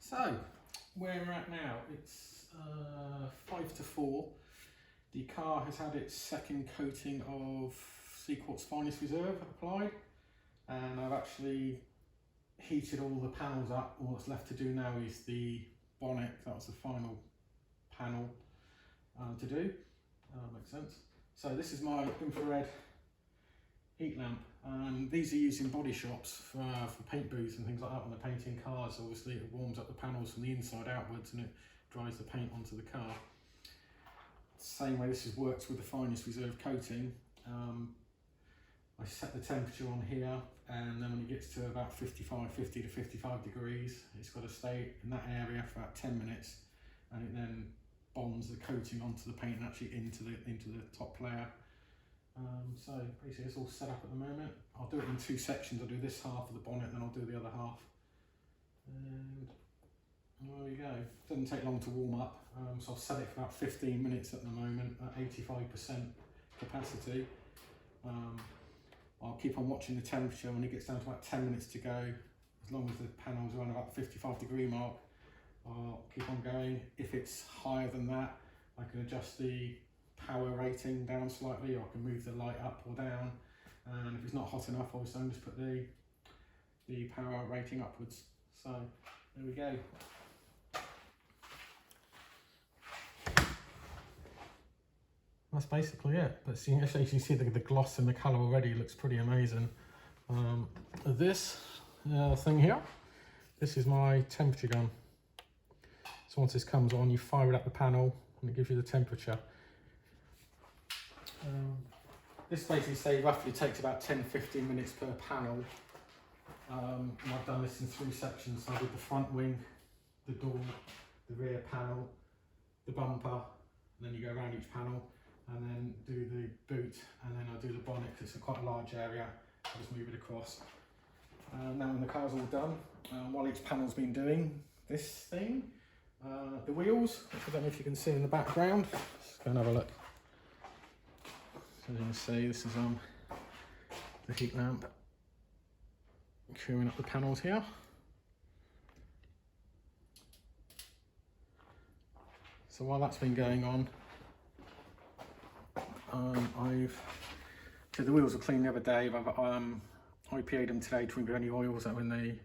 So, where we're at now, it's 5 to 4. The car has had its second coating of Seacort's Finest Reserve applied, and I've actually heated all the panels up. All that's left to do now is the bonnet. That was the final panel to do. Makes sense. So this is my infrared heat lamp. These are used in body shops for paint booths and things like that when they're painting cars. Obviously it warms up the panels from the inside outwards and it dries the paint onto the car. Same way this works with the Finest Reserve coating. I set the temperature on here, and then when it gets to about 50 to 55 degrees, it's got to stay in that area for about 10 minutes, and it then bonds the coating onto the paint and actually into the top layer. So basically it's all set up at the moment. I'll do it in 2 sections. I'll do this half of the bonnet, then I'll do the other half. And there we go. It doesn't take long to warm up, so I've set it for about 15 minutes at the moment at 85% capacity. I'll keep on watching the temperature. When it gets down to about 10 minutes to go, as long as the panel's around about the 55-degree mark, I'll keep on going. If it's higher than that, I can adjust the power rating down slightly, or I can move the light up or down. And if it's not hot enough, obviously I'll just put the power rating upwards. So there we go. That's basically it. But see, actually you can see the gloss in the colour already looks pretty amazing. This thing here, this is my temperature gun. So once this comes on, you fire it up the panel and it gives you the temperature. This basically roughly takes about 10-15 minutes per panel. And I've done this in 3 sections. So I did the front wing, the door, the rear panel, the bumper, and then you go around each panel, and then do the boot, and then I do the bonnet because it's quite a large area. I just move it across. Now when the car's all done, while each panel's been doing this thing, the wheels, which I don't know if you can see in the background, let's go and have a look. So as you can see, this is the heat lamp cooling up the panels here. So while that's been going on, so the wheels were cleaned the other day. I've IPA'd them today to remove any oils that were in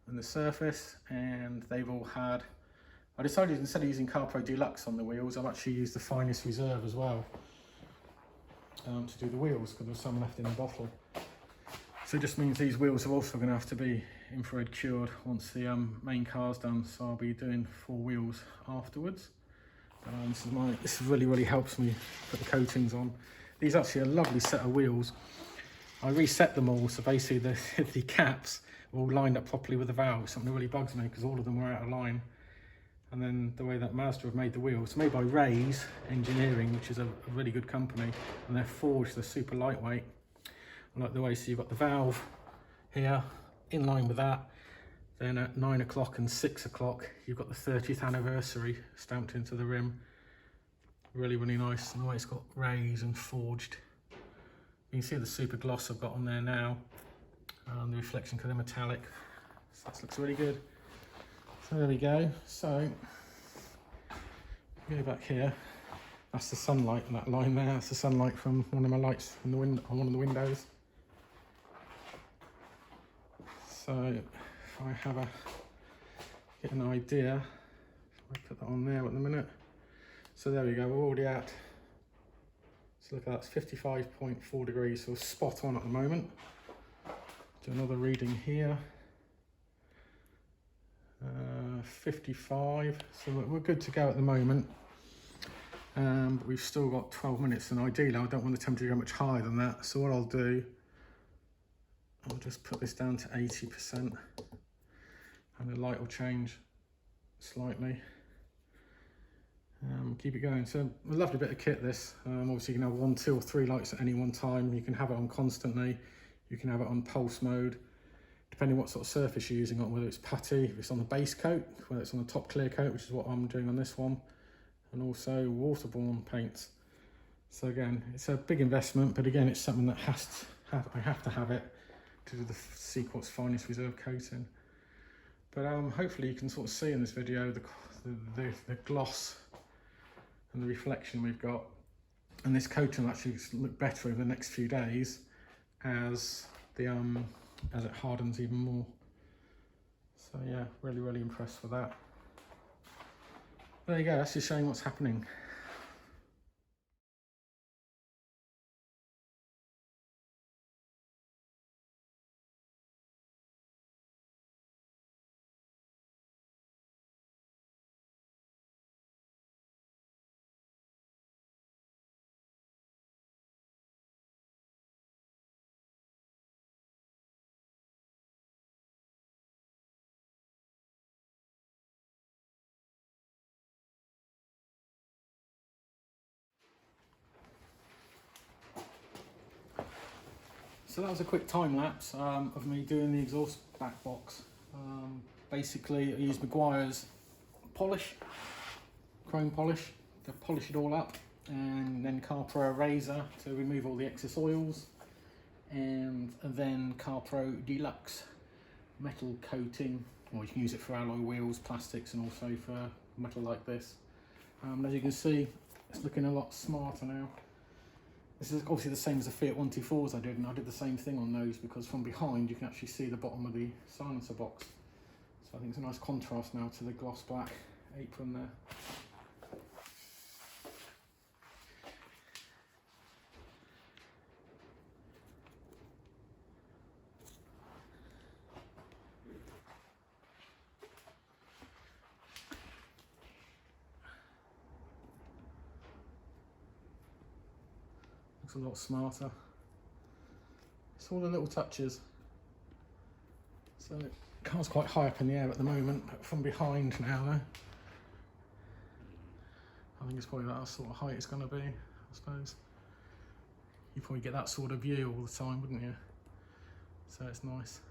the surface, and they've all had. I decided instead of using CarPro Deluxe on the wheels, I've actually used the Finest Reserve as well to do the wheels, because there's some left in the bottle. So it just means these wheels are also going to have to be infrared cured once the main car's done. So I'll be doing 4 wheels afterwards. This really helps me put the coatings on. These are actually a lovely set of wheels. I reset them all, so basically the caps are all lined up properly with the valves. Something that really bugs me because all of them were out of line. And then the way that Mazda have made the wheels, made by Ray's Engineering, which is a really good company, and they're forged, they're super lightweight. I like the way, so you've got the valve here in line with that. Then at 9 o'clock and 6 o'clock, you've got the 30th anniversary stamped into the rim. Really nice. And the way it's got raised and forged. You can see the super gloss I've got on there now. The reflection because they're metallic. So this looks really good. So there we go. So, go back here. That's the sunlight in that line there. That's the sunlight from one of my lights in the window, on one of the windows. So, if I have get an idea, if I put that on there at the minute. So there we go, we're already at, so look at that, it's 55.4 degrees, so spot on at the moment. Do another reading here. 55, so we're good to go at the moment. But we've still got 12 minutes, and ideally I don't want the temperature to go much higher than that. So what I'll do, I'll just put this down to 80%, and the light will change slightly. Keep it going. So a lovely bit of kit this. Obviously you can have 1, 2 or 3 lights at any one time. You can have it on constantly. You can have it on pulse mode, depending what sort of surface you're using on, whether it's putty, if it's on the base coat, whether it's on the top clear coat, which is what I'm doing on this one, and also waterborne paints. So again, it's a big investment, but again, it's something that I have to have it to do the Seacort's Finest Reserve coating. But hopefully you can sort of see in this video the gloss and the reflection we've got. And this coating will actually look better over the next few days as it hardens even more. So yeah, really impressed with that. There you go, that's just showing what's happening. So that was a quick time lapse of me doing the exhaust back box. Basically, I used Meguiar's polish, chrome polish, to polish it all up, and then CarPro razor to remove all the excess oils, and then CarPro Deluxe metal coating, or you can use it for alloy wheels, plastics, and also for metal like this. As you can see, it's looking a lot smarter now. This is obviously the same as the Fiat 124s I did, and I did the same thing on those because from behind you can actually see the bottom of the silencer box. So I think it's a nice contrast now to the gloss black apron there. Looks a lot smarter. It's all the little touches. So the car's quite high up in the air at the moment, but from behind now though, I think it's probably that sort of height it's going to be, I suppose. You probably get that sort of view all the time, wouldn't you? So it's nice.